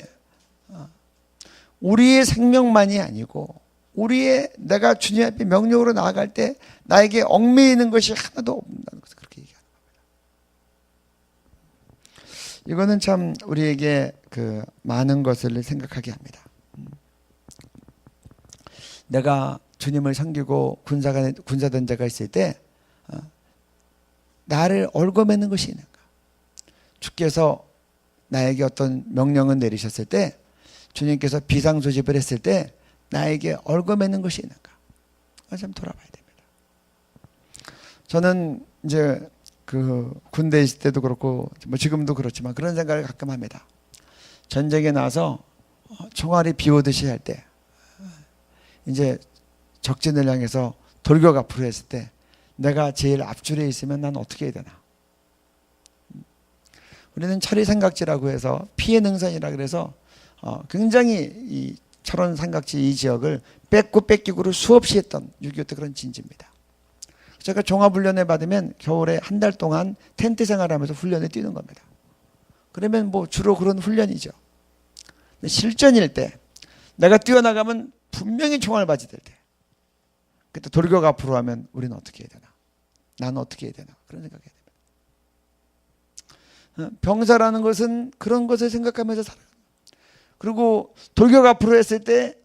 우리의 생명만이 아니고 우리의 내가 주님 앞에 명령으로 나아갈 때 나에게 얽매이는 것이 하나도 없다는 것을 그렇게 얘기하는 겁니다. 이거는 참 우리에게 그 많은 것을 생각하게 합니다. 내가 주님을 섬기고 군사된 자가 있을 때 나를 얽어매는 것이 있는가? 주께서 나에게 어떤 명령을 내리셨을 때 주님께서 비상소집을 했을 때 나에게 얽어매는 것이 있는가? 좀 돌아봐야 됩니다. 저는 이제 그 군대에 있을 때도 그렇고 뭐 지금도 그렇지만 그런 생각을 가끔 합니다. 전쟁에 나서 총알이 비오듯이 할 때 이제 적진을 향해서 돌격 앞으로 했을 때 내가 제일 앞줄에 있으면 난 어떻게 해야 되나? 우리는 철이 삼각지라고 해서 피해 능선이라 그래서 굉장히 이 철원 삼각지 이 지역을 뺏고 뺏기고를 수없이 했던 6.25 때 그런 진지입니다. 제가 종합훈련을 받으면 겨울에 한 달 동안 텐트 생활하면서 훈련을 뛰는 겁니다. 그러면 뭐 주로 그런 훈련이죠. 실전일 때 내가 뛰어나가면 분명히 총알 맞이될 때 그때 돌격 앞으로 하면 우리는 어떻게 해야 되나? 나는 어떻게 해야 되나? 그런 생각해야 됩니다. 병사라는 것은 그런 것을 생각하면서 살아요. 그리고 돌격 앞으로 했을 때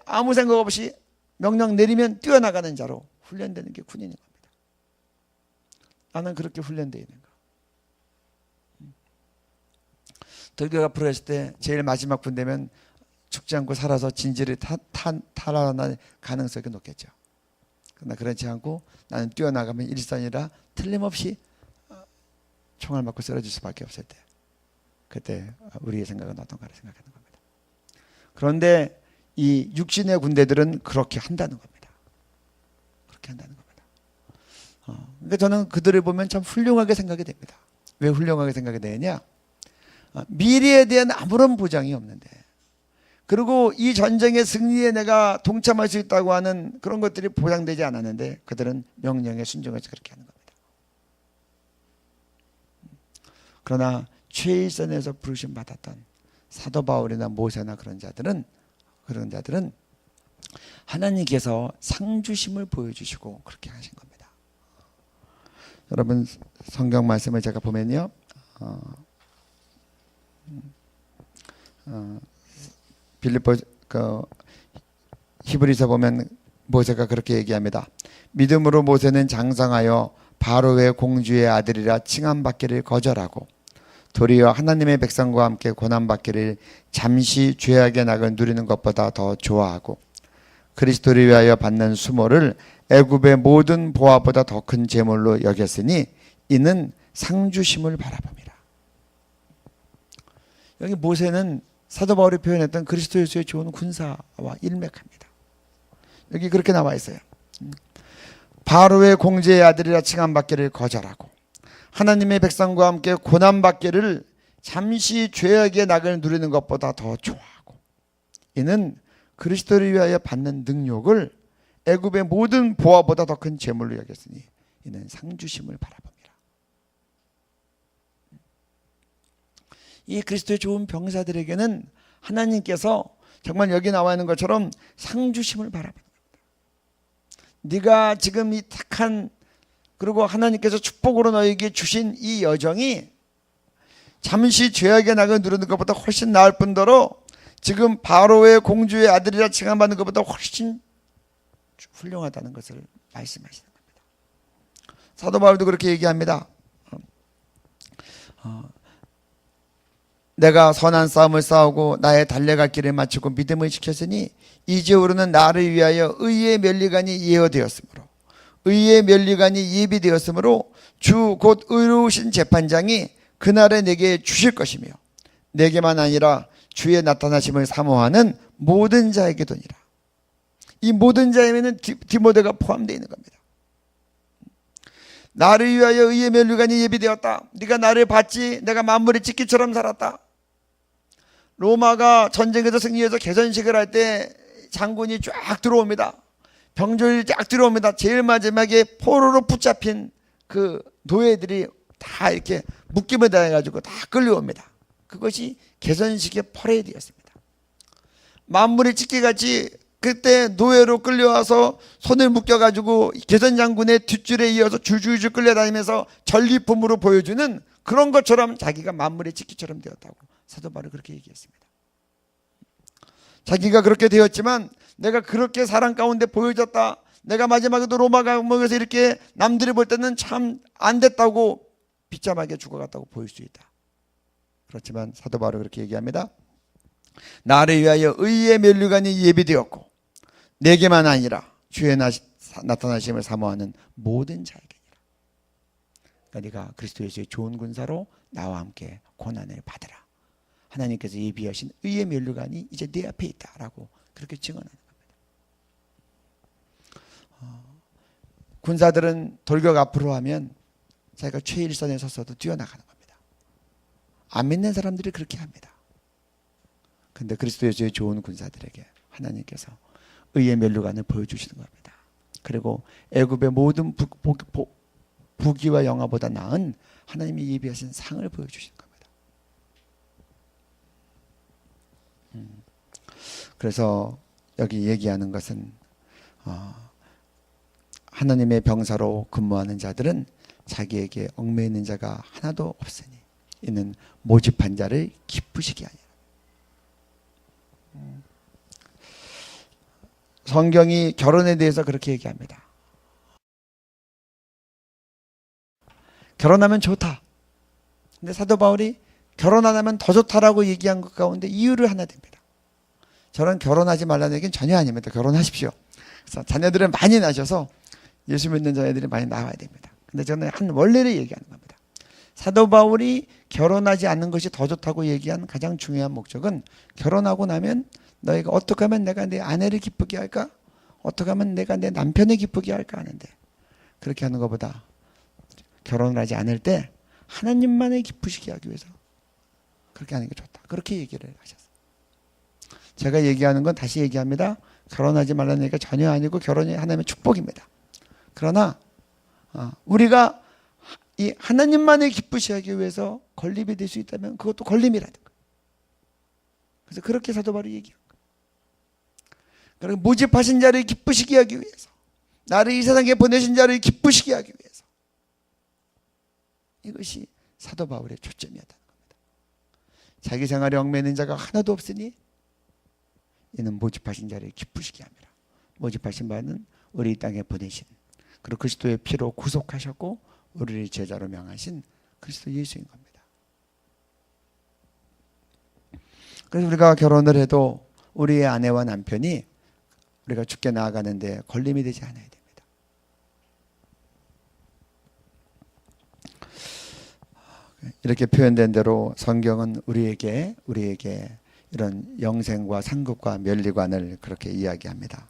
아무 생각 없이 명령 내리면 뛰어나가는 자로 훈련되는 게 군인인 겁니다. 나는 그렇게 훈련되어 있는가? 돌격 앞으로 했을 때 제일 마지막 군대면 죽지 않고 살아서 진지를 탈환할 가능성이 높겠죠. 그러나 그렇지 않고 나는 뛰어나가면 일선이라 틀림없이 총알 맞고 쓰러질 수밖에 없을 때 그때 우리의 생각은 어떤가를 생각하는 겁니다. 그런데 이 육신의 군대들은 그렇게 한다는 겁니다. 그렇게 한다는 겁니다. 그러니까 저는 그들을 보면 참 훌륭하게 생각이 됩니다. 왜 훌륭하게 생각이 되느냐? 미래에 대한 아무런 보장이 없는데 그리고 이 전쟁의 승리에 내가 동참할 수 있다고 하는 그런 것들이 보장되지 않았는데 그들은 명령에 순종해서 그렇게 하는 겁니다. 그러나 최일선에서 부르심 받았던 사도 바울이나 모세나 그런 자들은 하나님께서 상주심을 보여주시고 그렇게 하신 겁니다. 여러분 성경 말씀을 제가 보면요, 빌립보 히브리서 보면 모세가 그렇게 얘기합니다. 믿음으로 모세는 장성하여 바로의 공주의 아들이라 칭함받기를 거절하고 도리어 하나님의 백성과 함께 고난받기를 잠시 죄악의 낙을 누리는 것보다 더 좋아하고 그리스도를 위하여 받는 수모를 애굽의 모든 보화보다 더 큰 재물로 여겼으니 이는 상주심을 바라봅니다. 여기 모세는 사도 바울이 표현했던 그리스도 예수의 좋은 군사와 일맥합니다. 여기 그렇게 나와 있어요. 바로의 공주의 아들이라 칭함받기를 거절하고 하나님의 백성과 함께 고난받기를 잠시 죄악의 낙을 누리는 것보다 더 좋아하고 이는 그리스도를 위하여 받는 능력을 애굽의 모든 보화보다 더 큰 재물로 여겼으니 이는 상주심을 바라봅니다. 이 그리스도의 좋은 병사들에게는 하나님께서 정말 여기 나와 있는 것처럼 상주심을 바라봅니다. 네가 지금 이 택한 그리고 하나님께서 축복으로 너에게 주신 이 여정이 잠시 죄악의 낙을 누르는 것보다 훨씬 나을 뿐더러 지금 바로의 공주의 아들이라 칭함받는 것보다 훨씬 훌륭하다는 것을 말씀하시는 겁니다. 사도 바울도 그렇게 얘기합니다. 내가 선한 싸움을 싸우고 나의 달려갈 길을 마치고 믿음을 지켰으니 이제후로는 나를 위하여 의의 면류관이 예어되었으므로 의의 면류관이 예비되었으므로 주 곧 의로우신 재판장이 그날에 내게 주실 것이며 내게만 아니라 주의 나타나심을 사모하는 모든 자에게 도니라. 이 모든 자에는 디모데가 포함되어 있는 겁니다. 나를 위하여 의의 면류관이 예비되었다. 네가 나를 봤지. 내가 만물의 찢기처럼 살았다. 로마가 전쟁에서 승리해서 개선식을 할 때 장군이 쫙 들어옵니다. 병졸이 쫙 들어옵니다. 제일 마지막에 포로로 붙잡힌 그 노예들이 다 이렇게 묶임을 당해가지고 다 끌려옵니다. 그것이 개선식의 퍼레이드였습니다. 만물의 찢기같이 그때 노예로 끌려와서 손을 묶여가지고 개선장군의 뒷줄에 이어서 줄줄줄 끌려다니면서 전리품으로 보여주는 그런 것처럼 자기가 만물의 찢기처럼 되었다고 사도 바울이 그렇게 얘기했습니다. 자기가 그렇게 되었지만 내가 그렇게 사랑 가운데 보여졌다. 내가 마지막에도 로마 감옥에서 이렇게 남들이 볼 때는 참 안 됐다고 비참하게 죽어갔다고 보일 수 있다. 그렇지만 사도 바울이 그렇게 얘기합니다. 나를 위하여 의의 면류관이 예비되었고 내게만 아니라 주의 나타나심을 사모하는 모든 자에게니라. 그러니까 네가 그리스도 예수의 좋은 군사로 나와 함께 고난을 받으라. 하나님께서 예비하신 의의 면류관이 이제 네 앞에 있다라고 그렇게 증언하는 겁니다. 군사들은 돌격 앞으로 하면 자기가 최일선에 섰어도 뛰어나가는 겁니다. 안 믿는 사람들이 그렇게 합니다. 그런데 그리스도 예수의 좋은 군사들에게 하나님께서 의의 면류관을 보여주시는 겁니다. 그리고 애굽의 모든 부귀와 영화보다 나은 하나님이 예비하신 상을 보여주시는 겁니다. 그래서 여기 얘기하는 것은 하나님의 병사로 근무하는 자들은 자기에게 얽매여 있는 자가 하나도 없으니 이는 모집한 자를 기쁘시게 하니라. 성경이 결혼에 대해서 그렇게 얘기합니다. 결혼하면 좋다. 근데 사도 바울이 결혼 안 하면 더 좋다라고 얘기한 것 가운데 이유를 하나 듭니다. 저는 결혼하지 말라는 얘기는 전혀 아닙니다. 결혼하십시오. 그래서 자녀들을 많이 낳으셔서 예수 믿는 자녀들이 많이 나와야 됩니다. 근데 저는 한 원리를 얘기하는 겁니다. 사도 바울이 결혼하지 않는 것이 더 좋다고 얘기한 가장 중요한 목적은 결혼하고 나면 너희가 어떻게 하면 내가 내 아내를 기쁘게 할까? 어떻게 하면 내가 내 남편을 기쁘게 할까 하는데 그렇게 하는 것보다 결혼을 하지 않을 때 하나님만을 기쁘시게 하기 위해서 그렇게 하는 게 좋다. 그렇게 얘기를 하셨어요. 제가 얘기하는 건 다시 얘기합니다. 결혼하지 말라는 얘기가 전혀 아니고 결혼이 하나님의 축복입니다. 그러나 우리가 이 하나님만을 기쁘시게 하기 위해서 건립이 될 수 있다면 그것도 걸림이라는 거예요. 그래서 그렇게 사도 바울이 얘기한 거예요. 그리고 모집하신 자를 기쁘시게 하기 위해서, 나를 이 세상에 보내신 자를 기쁘시게 하기 위해서. 이것이 사도 바울의 초점이었다는 겁니다. 자기 생활에 얽매이는 자가 하나도 없으니 이는 모집하신 자를 기쁘시게 합니다. 모집하신 바는 우리 이 땅에 보내신, 그리고 그리스도의 피로 구속하셨고 우리를 제자로 명하신 그리스도 예수인 겁니다. 그래서 우리가 결혼을 해도 우리의 아내와 남편이 우리가 죽게 나아가는데 걸림이 되지 않아야 됩니다. 이렇게 표현된 대로 성경은 우리에게 이런 영생과 상급과 면리관을 그렇게 이야기합니다.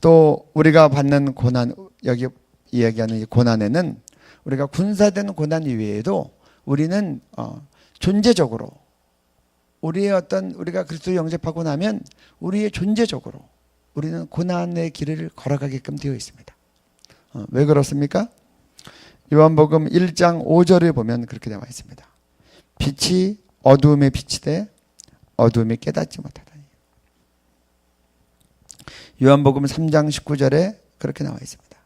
또 우리가 받는 고난, 여기 이야기하는 이 고난에는 우리가 군사된 고난 이외에도 우리는 존재적으로 우리의 우리가 그리스도 영접하고 나면 우리의 존재적으로 우리는 고난의 길을 걸어가게끔 되어 있습니다. 왜 그렇습니까? 요한복음 1장 5절에 보면 그렇게 나와 있습니다. 빛이 어두움에 비치되 어두움에 깨닫지 못하다. 요한복음 3장 19절에 그렇게 나와 있습니다.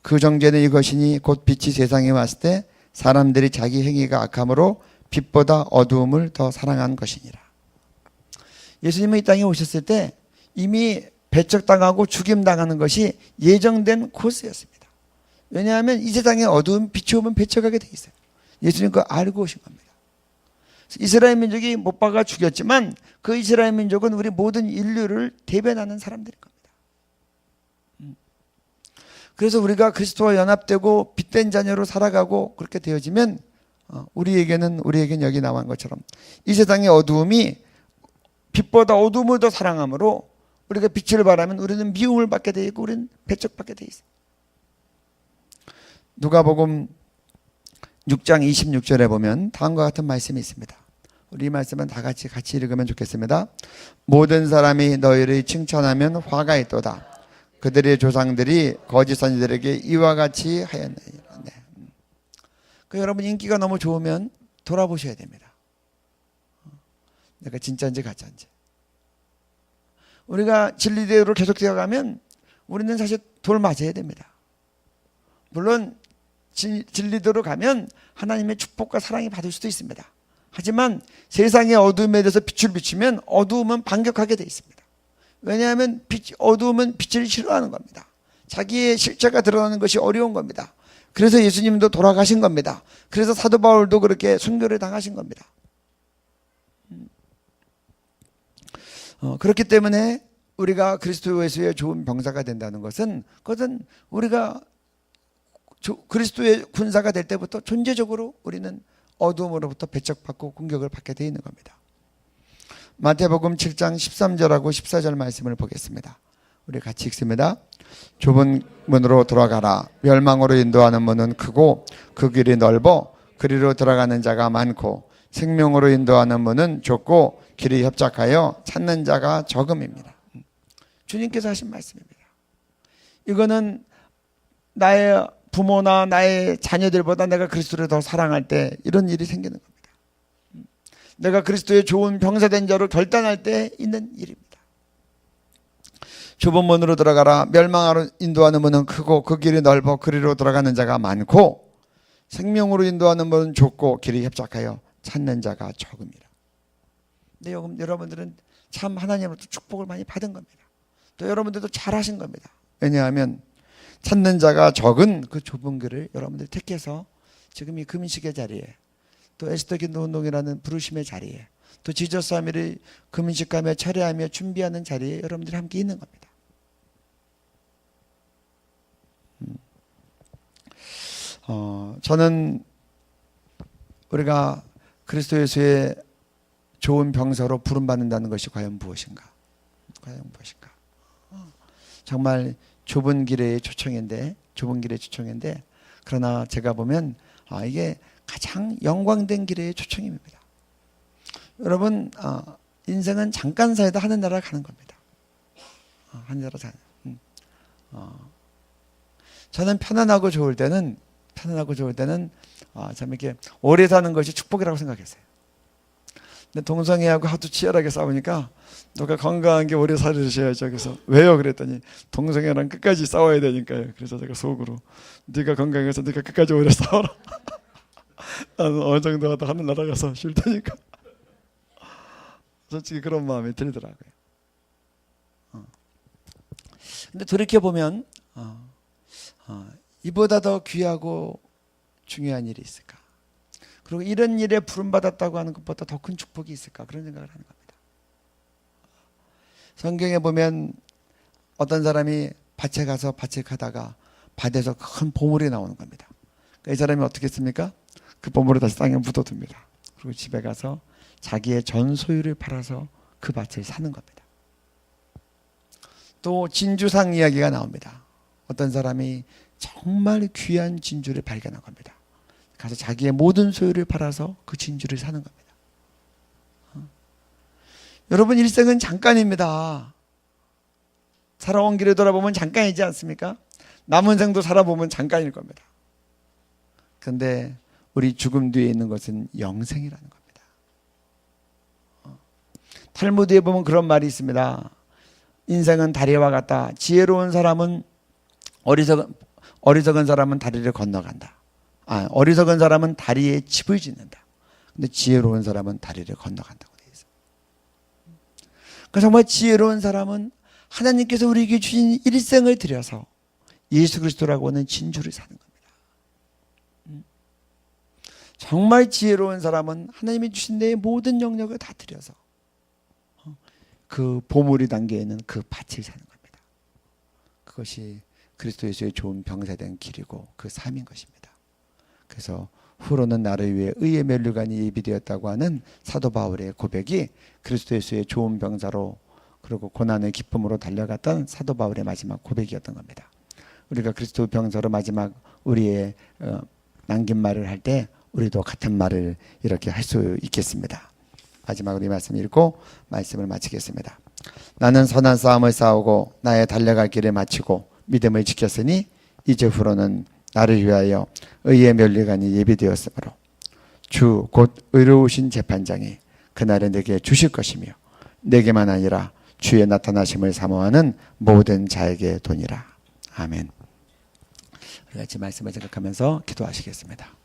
그 정죄는 이것이니 곧 빛이 세상에 왔을 때 사람들이 자기 행위가 악함으로 빛보다 어두움을 더 사랑한 것이니라. 예수님은 이 땅에 오셨을 때 이미 배척당하고 죽임당하는 것이 예정된 코스였습니다. 왜냐하면 이 세상에 어두운 빛이 오면 배척하게 돼 있어요. 예수님 그거 알고 오신 겁니다. 이스라엘 민족이 못 박아 죽였지만 그 이스라엘 민족은 우리 모든 인류를 대변하는 사람들인 겁니다. 그래서 우리가 그리스도와 연합되고 빛된 자녀로 살아가고 그렇게 되어지면 우리에게는 여기 나온 것처럼 이 세상의 어두움이 빛보다 어두움을 더 사랑함으로 우리가 빛을 발하면 우리는 미움을 받게 돼 있고 우리는 배척받게 돼 있어요. 누가복음 6장 26절에 보면 다음과 같은 말씀이 있습니다. 우리 이 말씀은 다 같이 읽으면 좋겠습니다. 모든 사람이 너희를 칭찬하면 화가 있도다. 그들의 조상들이 거짓 선지자들에게 이와 같이 하였느니라. 네. 여러분 인기가 너무 좋으면 돌아보셔야 됩니다. 내가 진짜인지 가짜인지. 우리가 진리대로 계속 되어가면 우리는 사실 돌 맞아야 됩니다. 물론 진리대로 가면 하나님의 축복과 사랑이 받을 수도 있습니다. 하지만 세상의 어두움에 대해서 빛을 비추면 어두움은 반격하게 돼 있습니다. 왜냐하면 어두움은 빛을 싫어하는 겁니다. 자기의 실체가 드러나는 것이 어려운 겁니다. 그래서 예수님도 돌아가신 겁니다. 그래서 사도 바울도 그렇게 순교를 당하신 겁니다. 그렇기 때문에 우리가 그리스도 예수의 좋은 병사가 된다는 것은 그것은 우리가 그리스도의 군사가 될 때부터 존재적으로 우리는 어두움으로부터 배척받고 공격을 받게 되어 있는 겁니다. 마태복음 7장 13절하고 14절 말씀을 보겠습니다. 우리 같이 읽습니다. 좁은 문으로 들어가라. 멸망으로 인도하는 문은 크고 그 길이 넓어 그리로 들어가는 자가 많고 생명으로 인도하는 문은 좁고 길이 협착하여 찾는 자가 적음입니다. 주님께서 하신 말씀입니다. 이거는 나의 부모나 나의 자녀들보다 내가 그리스도를 더 사랑할 때 이런 일이 생기는 겁니다. 내가 그리스도의 좋은 병사된 자로 결단할 때 있는 일입니다. 좁은 문으로 들어가라. 멸망으로 인도하는 문은 크고 그 길이 넓어 그리로 들어가는 자가 많고 생명으로 인도하는 문은 좁고 길이 협착하여 찾는 자가 적음이라. 근데 여러분들은 참 하나님으로부터 축복을 많이 받은 겁니다. 또 여러분들도 잘하신 겁니다. 왜냐하면 찾는 자가 적은 그 좁은 길을 여러분들이 택해서 지금 이 금식의 자리에 또 에스더 기도 운동이라는 부르심의 자리에 또 지저스 하미를 금식하며 철회하며 준비하는 자리에 여러분들이 함께 있는 겁니다. 저는 우리가 그리스도 예수의 좋은 병사로 부름받는다는 것이 과연 무엇인가? 정말 좁은 길의 초청인데 그러나 제가 보면 이게 가장 영광된 길의 초청입니다. 여러분 인생은 잠깐 살다 하늘나라 가는 겁니다. 하늘나라 가는. 저는 편안하고 좋을 때는 참 이렇게 오래 사는 것이 축복이라고 생각했어요. 근데 동성애하고 하도 치열하게 싸우니까 누가 건강한 게 오래 살으셔야죠. 그래서 왜요? 그랬더니 동성애랑 끝까지 싸워야 되니까요. 그래서 제가 속으로 네가 건강해서 네가 끝까지 오래 싸워라. 나는 어느 정도 하다 하늘 날아가서 쉴 테니까. 솔직히 그런 마음이 들더라고요. 근데 돌이켜보면 이보다 더 귀하고 중요한 일이 있을까? 그리고 이런 일에 부름받았다고 하는 것보다 더 큰 축복이 있을까? 그런 생각을 하는 겁니다. 성경에 보면 어떤 사람이 밭에 가서 밭을 밭에서 큰 보물이 나오는 겁니다. 이 사람이 어떻게 했습니까? 그 보물을 다시 땅에 묻어둡니다. 그리고 집에 가서 자기의 전 소유를 팔아서 그 밭을 사는 겁니다. 또 진주상 이야기가 나옵니다. 어떤 사람이 정말 귀한 진주를 발견한 겁니다. 가서 자기의 모든 소유를 팔아서 그 진주를 사는 겁니다. 여러분, 일생은 잠깐입니다. 살아온 길을 돌아보면 잠깐이지 않습니까? 남은 생도 살아보면 잠깐일 겁니다. 그런데 우리 죽음 뒤에 있는 것은 영생이라는 겁니다. 탈무드에 보면 그런 말이 있습니다. 인생은 다리와 같다. 지혜로운 사람은 어리석은 사람은 다리를 건너간다. 어리석은 사람은 다리에 집을 짓는다. 근데 지혜로운 사람은 다리를 건너간다고 되어 있어요. 그러니까 정말 지혜로운 사람은 하나님께서 우리에게 주신 일생을 들여서 예수 그리스도라고 하는 진주를 사는 겁니다. 정말 지혜로운 사람은 하나님이 주신 내 모든 영역을 다 들여서 그 보물이 담겨있는 그 밭을 사는 겁니다. 그것이 그리스도 예수의 좋은 병사된 길이고 그 삶인 것입니다. 그래서 후로는 나를 위해 의의 면류관이 예비되었다고 하는 사도 바울의 고백이 그리스도 예수의 좋은 병사로 그리고 고난의 기쁨으로 달려갔던 사도 바울의 마지막 고백이었던 겁니다. 우리가 그리스도 병사로 마지막 우리의 남긴 말을 할 때 우리도 같은 말을 이렇게 할 수 있겠습니다. 마지막으로 이 말씀 읽고 말씀을 마치겠습니다. 나는 선한 싸움을 싸우고 나의 달려갈 길을 마치고 믿음을 지켰으니 이제 후로는 나를 위하여 의의 면류관이 예비되었으므로 주 곧 의로우신 재판장이 그날에 내게 주실 것이며 내게만 아니라 주의 나타나심을 사모하는 모든 자에게 도니라. 아멘. 우리 같이 말씀을 생각하면서 기도하시겠습니다.